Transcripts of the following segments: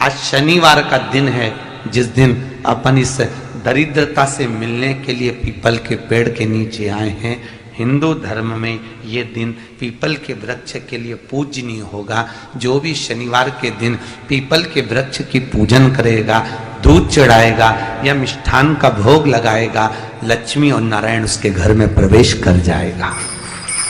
आज शनिवार का दिन है, जिस दिन अपन इस दरिद्रता से मिलने के लिए पीपल के पेड़ के नीचे आए हैं। हिंदू धर्म में ये दिन पीपल के वृक्ष के लिए पूजनीय होगा। जो भी शनिवार के दिन पीपल के वृक्ष की पूजन करेगा, दूध चढ़ाएगा या मिष्ठान का भोग लगाएगा, लक्ष्मी और नारायण उसके घर में प्रवेश कर जाएगा।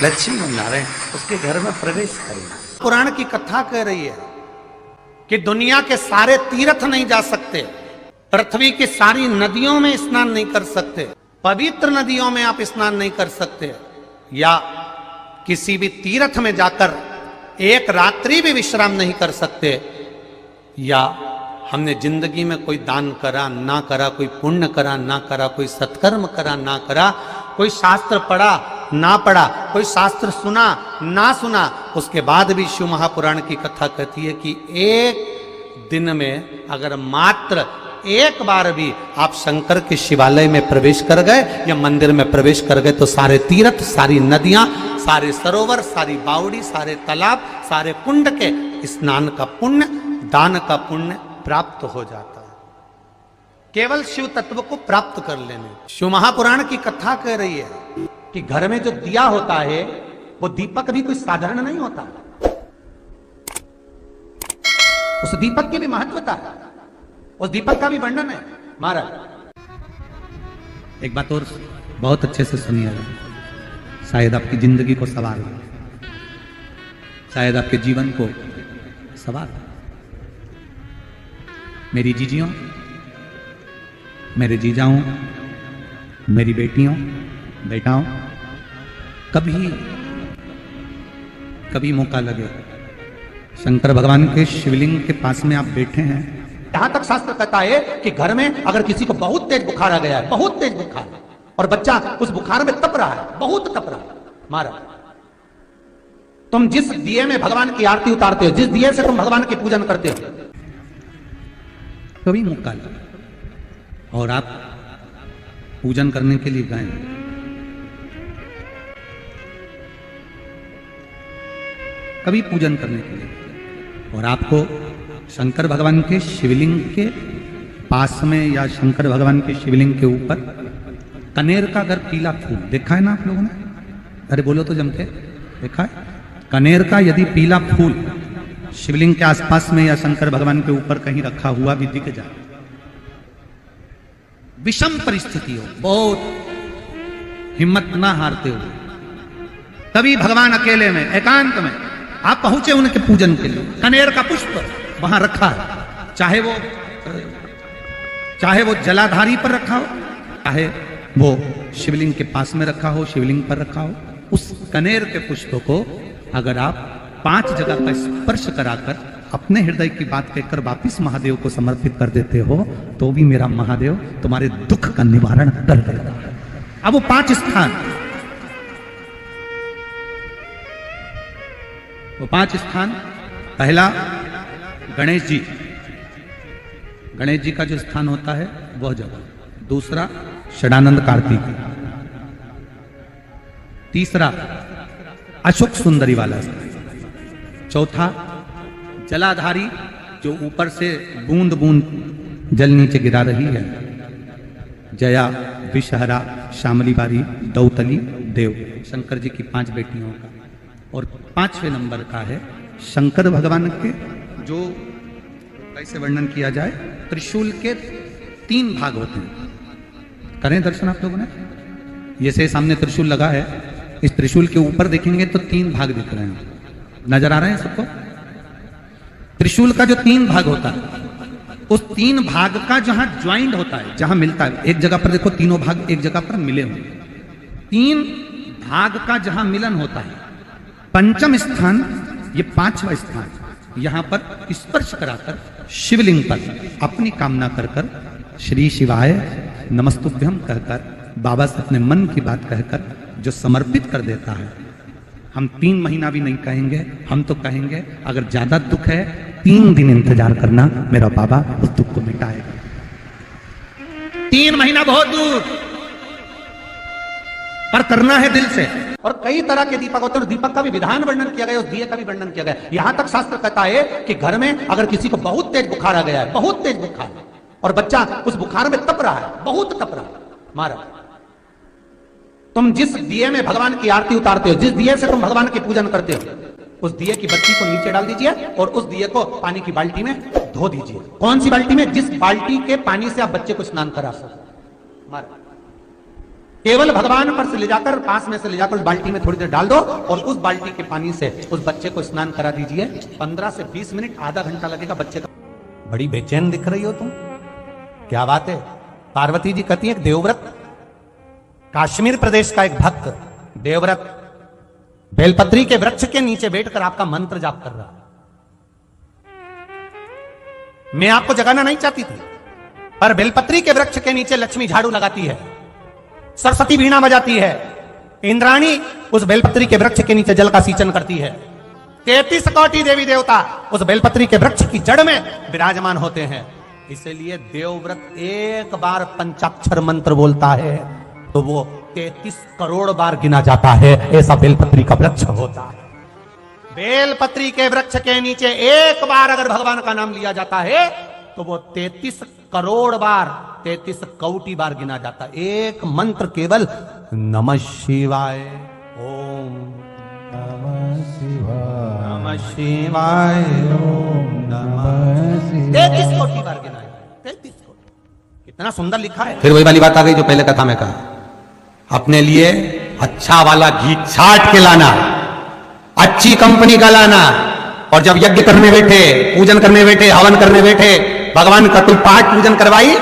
लक्ष्मी और नारायण उसके घर में प्रवेश करेगा। पुराण की कथा कह रही है कि दुनिया के सारे तीर्थ नहीं जा सकते, पृथ्वी की सारी नदियों में स्नान नहीं कर सकते, पवित्र नदियों में आप स्नान नहीं कर सकते, या किसी भी तीर्थ में जाकर एक रात्रि भी विश्राम नहीं कर सकते, या हमने जिंदगी में कोई दान करा ना करा, कोई पुण्य करा ना करा, कोई सत्कर्म करा ना करा, कोई शास्त्र पढ़ा ना पढ़ा, कोई शास्त्र सुना ना सुना, उसके बाद भी शिव महापुराण की कथा कहती है कि एक दिन में अगर मात्र एक बार भी आप शंकर के शिवालय में प्रवेश कर गए या मंदिर में प्रवेश कर गए तो सारे तीर्थ, सारी नदियां, सारे सरोवर, सारी बावड़ी, सारे तालाब, सारे कुंड के स्नान का पुण्य, दान का पुण्य प्राप्त हो जाता है, केवल शिव तत्व को प्राप्त कर लेने। शिव महापुराण की कथा कह रही है कि घर में जो दिया होता है वो दीपक भी कोई साधारण नहीं होता, उस दीपक की भी महत्वता है, उस दीपक का भी वर्णन है। महाराज एक बात और बहुत अच्छे से सुनिएगा, शायद आपकी जिंदगी को सवार हो, शायद आपके जीवन को सवार हो। मेरी जीजियों, मेरे जीजाओं, मेरी बेटियों, बेटाओं, कभी मौका लगे शंकर भगवान के शिवलिंग के पास में आप बैठे हैं, यहां तक शास्त्र कहता है कि घर में अगर किसी को बहुत तेज बुखार आ गया है, बहुत तेज बुखार, और बच्चा उस बुखार में तप रहा है, बहुत तप रहा है, महाराज तुम जिस दिए में भगवान की आरती उतारते हो, जिस दिए से तुम भगवान की पूजन करते हो, कभी मौका लगे और आप पूजन करने के लिए गए, कभी पूजन करने के लिए, और आपको शंकर भगवान के शिवलिंग के पास में या शंकर भगवान के शिवलिंग के ऊपर कनेर का अगर पीला फूल देखा है ना आप लोगों ने, अरे बोलो तो जमके, देखा है? कनेर का यदि पीला फूल शिवलिंग के आसपास में या शंकर भगवान के ऊपर कहीं रखा हुआ भी दिख जाए, विषम परिस्थिति हो, बहुत हिम्मत ना हारते हो, तभी भगवान अकेले में एकांत में आप पहुंचे उनके पूजन के लिए, कनेर का पुष्प वहां रखा है, चाहे वो जलाधारी पर रखा हो, चाहे वो शिवलिंग के पास में रखा हो, शिवलिंग पर रखा हो, उस कनेर के पुष्प को अगर आप 5 जगह का स्पर्श कराकर अपने हृदय की बात कहकर वापिस महादेव को समर्पित कर देते हो, तो भी मेरा महादेव तुम्हारे दुख का निवारण कर देगा। अब वो 5 स्थान, वो 5 स्थान, पहला गणेश जी, गणेश जी का जो स्थान होता है वह जगह, दूसरा षडानंद कार्तिक, तीसरा अशोक सुंदरी वाला स्थान, चौथा जलाधारी जो ऊपर से बूंद बूंद जल नीचे गिरा रही है, जया, विषहरा, शामली बारी, दौतली, देव, शंकर जी की 5 बेटियों का, और 5वें नंबर का है शंकर भगवान के, जो कैसे वर्णन किया जाए, त्रिशूल के 3 भाग होते हैं। करें दर्शन आप लोगों ने, जैसे सामने त्रिशूल लगा है, इस त्रिशूल के ऊपर देखेंगे तो 3 भाग दिख रहे हैं, नजर आ रहे हैं सबको? त्रिशूल का जो 3 भाग होता है, उस 3 भाग का जहां ज्वाइंट होता है, जहां मिलता है, एक जगह पर देखो तीनों भाग एक जगह पर मिले हुए, 3 भाग का जहां मिलन होता है, 5वां स्थान, ये 5वां स्थान, यहां पर स्पर्श कराकर शिवलिंग पर अपनी कामना कर कर श्री शिवाय नमस्तुभ्यम कहकर बाबा से अपने मन की बात कहकर जो समर्पित कर देता है, हम 3 महीना भी नहीं कहेंगे, हम तो कहेंगे अगर ज्यादा दुख है 3 दिन इंतजार करना, मेरा बाबा उस दुख को मिटाएगा। 3 महीना बहुत दूर, पर करना है दिल से। और कई तरह के दीपक होते हैं, दीपक का भी विधान वर्णन किया गया, उस दिए का भी वर्णन किया गया। यहां तक शास्त्र कहता है कि घर में अगर किसी को बहुत तेज बुखार आ गया है, बहुत तेज बुखार, और बच्चा उस बुखार में तप रहा है, बहुत तप रहा है, मारा, तुम जिस दिए में भगवान की आरती उतारते हो, जिस दिए से तुम भगवान की पूजन करते हो, उस दिए की बत्ती को नीचे डाल दीजिए और उस दिए को पानी की बाल्टी में धो दीजिए। कौन सी बाल्टी में? जिस बाल्टी के पानी से आप बच्चे को स्नान करा सको। मारा, केवल भगवान पर से ले जाकर, पास में से ले जाकर उस बाल्टी में थोड़ी देर डाल दो और उस बाल्टी के पानी से उस बच्चे को स्नान करा दीजिए। 15 से 20 मिनट, आधा घंटा लगेगा बच्चे का। बड़ी बेचैन दिख रही हो तुम, क्या बात है? पार्वती जी कहती है देवव्रत, काश्मीर प्रदेश का एक भक्त देवव्रत बेलपत्री के वृक्ष के नीचे बैठकर आपका मंत्र जाप कर रहा। मैं आपको जगाना नहीं चाहती थी, पर बेलपत्री के वृक्ष के नीचे लक्ष्मी झाड़ू लगाती है, सरस्वती वीणा बजाती है, इंद्राणी उस बेलपत्री के वृक्ष के नीचे जल का सिंचन करती है, 33 कोटि देवी देवता उस बेलपत्री के वृक्ष की जड़ में विराजमान होते हैं। इसलिए देवव्रत एक बार पंचाक्षर मंत्र बोलता है तो वो 33 करोड़ बार गिना जाता है, ऐसा बेलपत्री का वृक्ष होता है। बेलपत्री के वृक्ष के नीचे एक बार अगर भगवान का नाम लिया जाता है तो वो 33 करोड़ बार, 33 कोटि बार गिना जाता है। एक मंत्र केवल नमः शिवाय, ओम नमः शिवाय, नमः शिवाय, ओम नमः शिवाय, 33 कोटि बार गिना है, 33 कोटि। कितना सुंदर लिखा है। फिर वही वाली बात आ गई जो पहले कथा में कहा, अपने लिए अच्छा वाला घी छाट के लाना, अच्छी कंपनी का लाना, और जब यज्ञ करने बैठे, पूजन करने बैठे, हवन करने बैठे, भगवान का कोई पाठ पूजन करवाई,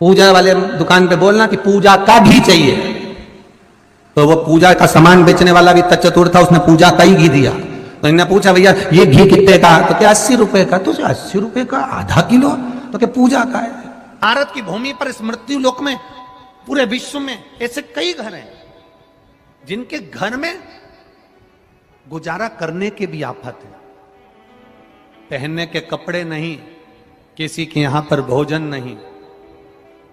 पूजा वाले दुकान पे बोलना कि पूजा का घी चाहिए। तो वो पूजा का सामान बेचने वाला भी चतुर था, उसने पूजा का ही घी दिया। तो इन्होंने पूछा भैया ये घी कितने का? तो क्या 80 रुपए का? तो 80 रुपए का आधा किलो? तो क्या पूजा का है? भारत की भूमि पर इस मृत्यु लोक में, पूरे विश्व में ऐसे कई घर हैं जिनके घर में गुजारा करने की भी आफत है। पहनने के कपड़े नहीं, किसी के यहां पर भोजन नहीं,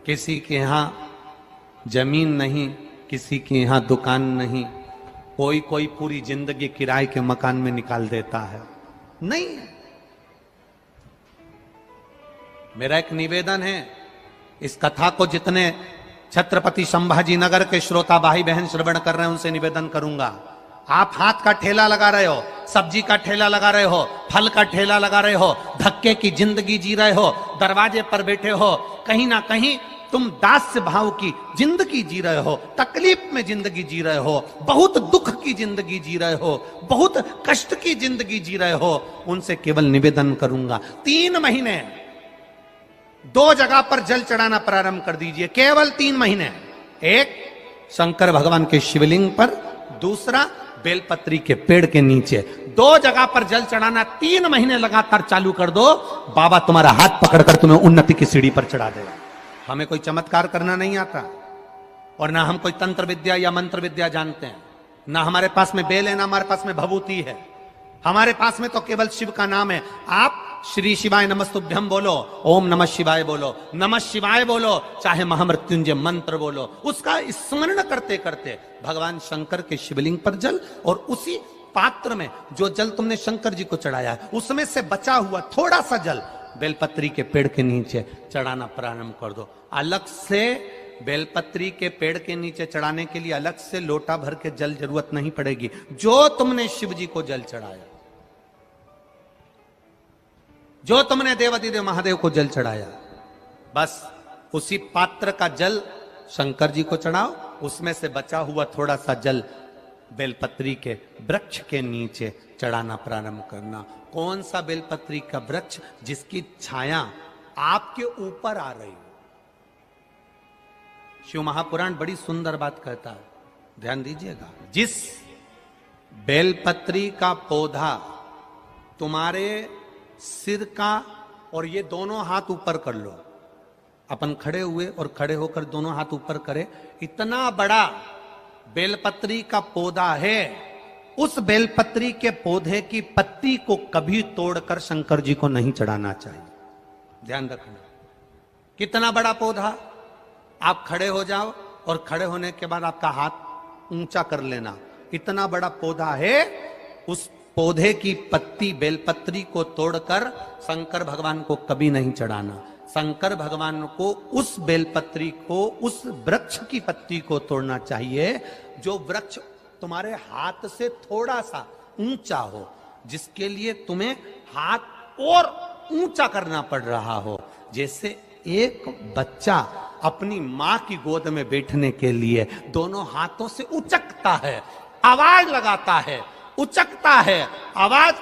किसी के यहां जमीन नहीं, किसी के यहां दुकान नहीं, कोई कोई पूरी जिंदगी किराए के मकान में निकाल देता है। नहीं, मेरा एक निवेदन है, इस कथा को जितने छत्रपति संभाजी नगर के श्रोता भाई बहन श्रवण कर रहे हैं उनसे निवेदन करूंगा, आप हाथ का ठेला लगा रहे हो, सब्जी का ठेला लगा रहे हो, फल का ठेला लगा रहे हो, धक्के की जिंदगी जी रहे हो, दरवाजे पर बैठे हो, कहीं ना कहीं तुम दास्य भाव की जिंदगी जी रहे हो, तकलीफ में जिंदगी जी रहे हो, बहुत दुख की जिंदगी जी रहे हो, बहुत कष्ट की जिंदगी जी रहे हो, उनसे केवल निवेदन करूंगा 3 महीने 2 जगह पर जल चढ़ाना प्रारंभ कर दीजिए, केवल 3 महीने। एक शंकर भगवान के शिवलिंग पर, दूसरा बेलपत्री के पेड़ के नीचे, 2 जगह पर जल चढ़ाना 3 महीने लगातार चालू कर दो, बाबा तुम्हारा हाथ पकड़कर तुम्हें उन्नति की सीढ़ी पर चढ़ा देगा। हमें कोई चमत्कार करना नहीं आता और ना हम कोई तंत्र विद्या या मंत्र विद्या जानते हैं, ना हमारे पास में बेल है, ना हमारे पास में भभूति है, हमारे पास में तो केवल शिव का नाम है। आप श्री शिवाय नमस्तुभ्यम बोलो, ओम नमः शिवाय बोलो, नमः शिवाय बोलो, चाहे महामृत्युंजय मंत्र बोलो, उसका स्मरण करते करते भगवान शंकर के शिवलिंग पर जल, और उसी पात्र में जो जल तुमने शंकर जी को चढ़ाया है उसमें से बचा हुआ थोड़ा सा जल बेलपत्री के पेड़ के नीचे चढ़ाना प्रारंभ कर दो। अलग से बेलपत्री के पेड़ के नीचे चढ़ाने के लिए अलग से लोटा भर के जल जरूरत नहीं पड़ेगी। जो तुमने शिव जी को जल चढ़ाया, जो तुमने देवाधिदेव महादेव को जल चढ़ाया, बस उसी पात्र का जल शंकर जी को चढ़ाओ, उसमें से बचा हुआ थोड़ा सा जल बेलपत्री के वृक्ष के नीचे चढ़ाना प्रारंभ करना। कौन सा बेलपत्री का वृक्ष? जिसकी छाया आपके ऊपर आ रही हो। शिव महापुराण बड़ी सुंदर बात कहता है, ध्यान दीजिएगा। जिस बेलपत्री का पौधा तुम्हारे सिर का, और ये दोनों हाथ ऊपर कर लो, अपन खड़े हुए और खड़े होकर दोनों हाथ ऊपर करे, इतना बड़ा बेलपत्री का पौधा है, उस बेलपत्री के पौधे की पत्ती को कभी तोड़कर शंकर जी को नहीं चढ़ाना चाहिए। ध्यान रखना, कितना बड़ा पौधा। आप खड़े हो जाओ और खड़े होने के बाद आपका हाथ ऊंचा कर लेना। इतना बड़ा पौधा है, उस पौधे की पत्ती बेलपत्री को तोड़कर शंकर भगवान को कभी नहीं चढ़ाना। शंकर भगवान को उस बेलपत्री को, उस वृक्ष की पत्ती को तोड़ना चाहिए जो वृक्ष तुम्हारे हाथ से थोड़ा सा ऊंचा हो, जिसके लिए तुम्हें हाथ और ऊंचा करना पड़ रहा हो। जैसे एक बच्चा अपनी मां की गोद में बैठने के लिए दोनों हाथों से उचकता है, आवाज लगाता है, उचकता है, आवाज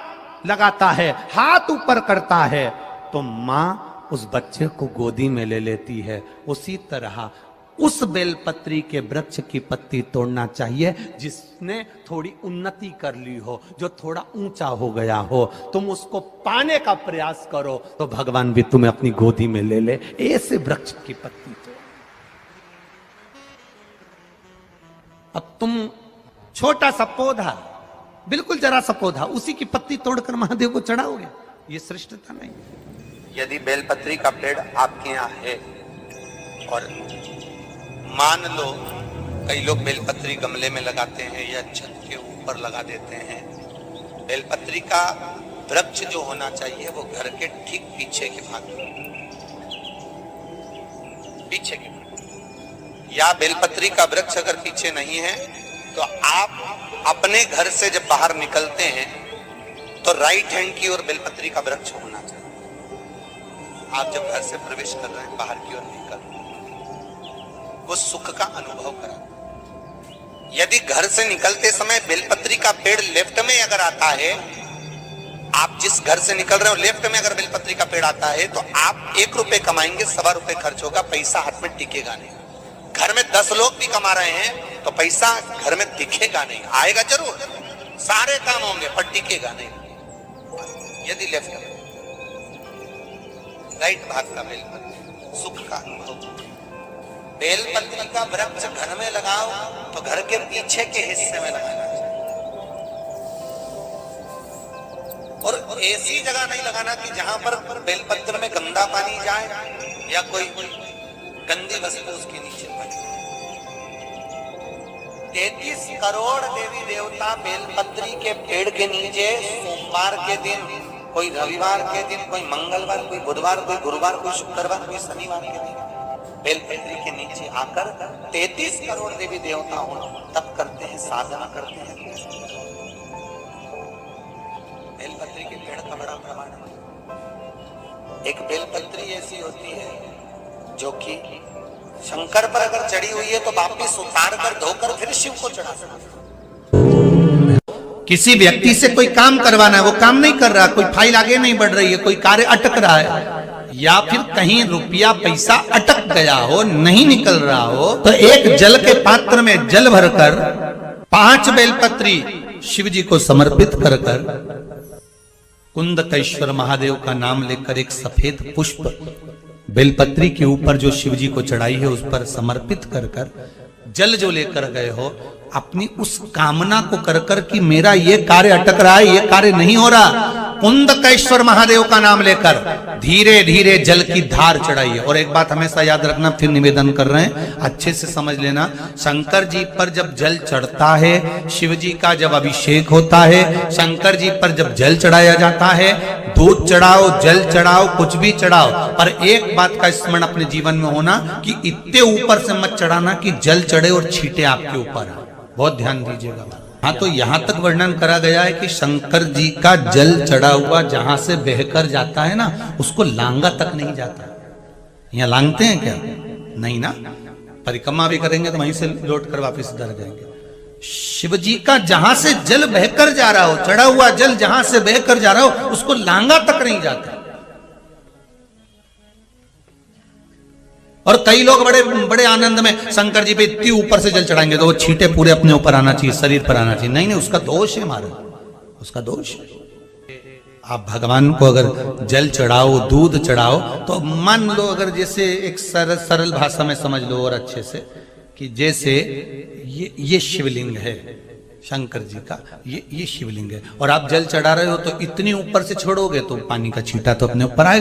लगाता है, हाथ ऊपर करता है, तो मां उस बच्चे को गोदी में ले लेती है। उसी तरह उस बेलपत्री के वृक्ष की पत्ती तोड़ना चाहिए जिसने थोड़ी उन्नति कर ली हो, जो थोड़ा ऊंचा हो गया हो। तुम उसको पाने का प्रयास करो तो भगवान भी तुम्हें अपनी गोदी में ले ले। ऐसे वृक्ष की पत्ती तोड़। अब तुम छोटा सा पौधा, बिल्कुल जरा सा पौधा, उसी की पत्ती तोड़कर महादेव को चढ़ाओगे, ये श्रेष्ठता नहीं। यदि बेलपत्री का पेड़ आपके यहाँ है और मान लो कई लोग बेलपत्री गमले में लगाते हैं या छत के ऊपर लगा देते हैं, बेलपत्री का वृक्ष जो होना चाहिए वो घर के ठीक पीछे के भाग में, पीछे के भाग। या बेलपत्री का वृक्ष अगर पीछे नहीं है तो आप अपने घर से जब बाहर निकलते हैं तो राइट हैंड की ओर बेलपत्री का वृक्ष होना चाहिए। आप जब घर से प्रवेश कर रहे हैं, बाहर की ओर निकल, वो सुख का अनुभव करा। यदि घर से निकलते समय बेलपत्री का पेड़ लेफ्ट में अगर आता है, आप जिस घर से निकल रहे हो लेफ्ट में अगर बेलपत्री का पेड़ आता है तो आप 1 रुपए कमाएंगे, 1.25 रुपए खर्च होगा, पैसा हाथ में टिकेगा नहीं। घर में 10 लोग भी कमा रहे हैं तो पैसा घर में दिखेगा नहीं, आएगा जरूर, सारे काम होंगे पर टिकेगा नहीं। यदि लेफ्ट में, राइट भाग का बेलपत्री सुख का अनुभव। बेलपत्री का वृक्ष घर में लगाओ तो घर के पीछे के हिस्से में लगाना चाहिए, और ऐसी जगह नहीं लगाना कि जहां पर बेलपत्र में गंदा पानी जाए या कोई गंदी वस्तु उसके नीचे पड़े। 33 करोड़ देवी देवता बेलपत्री के पेड़ के नीचे सोमवार के दिन, कोई रविवार के दिन, कोई मंगलवार, कोई बुधवार, कोई गुरुवार, कोई शुक्रवार, कोई शनिवार के दिन बेलपत्री के नीचे आकर 33 करोड़ देवी देवता हो तप करते हैं, साधना करते हैं। बेलपत्री के पेड़ का बड़ा प्रमाण है। एक बेलपत्री ऐसी होती है जो कि शंकर पर अगर चढ़ी हुई है तो वापिस उतार कर धोकर फिर शिव को चढ़ा सकते। किसी व्यक्ति से कोई काम करवाना है, वो काम नहीं कर रहा, कोई फाइल आगे नहीं बढ़ रही है, कोई कार्य अटक रहा है, या फिर कहीं रुपया पैसा अटक गया हो, नहीं निकल रहा हो, तो एक जल के पात्र में जल भरकर 5 बेलपत्री शिव जी को समर्पित कर कुंदकेश्वर महादेव का नाम लेकर एक सफेद पुष्प बेलपत्री के ऊपर जो शिव जी को चढ़ाई है उस पर समर्पित कर जल जो लेकर गए हो, अपनी उस कामना को कर कि मेरा ये कार्य अटक रहा है, ये कार्य नहीं हो रहा, कुंदकेश्वर महादेव का नाम लेकर धीरे धीरे जल की धार चढ़ाइए। और एक बात हमेशा याद रखना, फिर निवेदन कर रहे हैं, अच्छे से समझ लेना, शंकर जी पर जब जल चढ़ता है, शिव जी का जब अभिषेक होता है, शंकर जी पर जब जल चढ़ाया जाता है, दूध चढ़ाओ, जल चढ़ाओ, कुछ भी चढ़ाओ, पर एक बात का स्मरण अपने जीवन में होना कि इतने ऊपर से मत चढ़ाना कि जल चढ़े और छींटे आपके ऊपर। बहुत ध्यान दीजिएगा। हाँ, तो यहां तक वर्णन करा गया है कि शंकर जी का जल चढ़ा हुआ जहां से बहकर जाता है ना, उसको लांगा तक नहीं जाता। यहाँ लांगते हैं क्या? नहीं ना, परिक्रमा भी करेंगे तो वहीं से लौट कर वापिस इधर जाएंगे। शिव जी का जहां से जल बहकर जा रहा हो, चढ़ा हुआ जल जहां से बहकर जा रहा हो, उसको लांगा तक नहीं जाता। और कई लोग बड़े बड़े आनंद में शंकर जी पे इतनी ऊपर से जल चढ़ाएंगे तो वो छींटे पूरे अपने ऊपर आना चाहिए, शरीर पर आना चाहिए। नहीं नहीं, उसका दोष है महाराज, उसका दोष है। आप भगवान को अगर जल चढ़ाओ, दूध चढ़ाओ, तो मान लो अगर जैसे एक सरल भाषा में समझ लो और अच्छे से, कि जैसे ये शिवलिंग है शंकर जी का, ये शिवलिंग है, और आप जल चढ़ा रहे हो तो इतनी ऊपर से छोड़ोगे तो पानी का छींटा तो अपने ऊपर आएगा।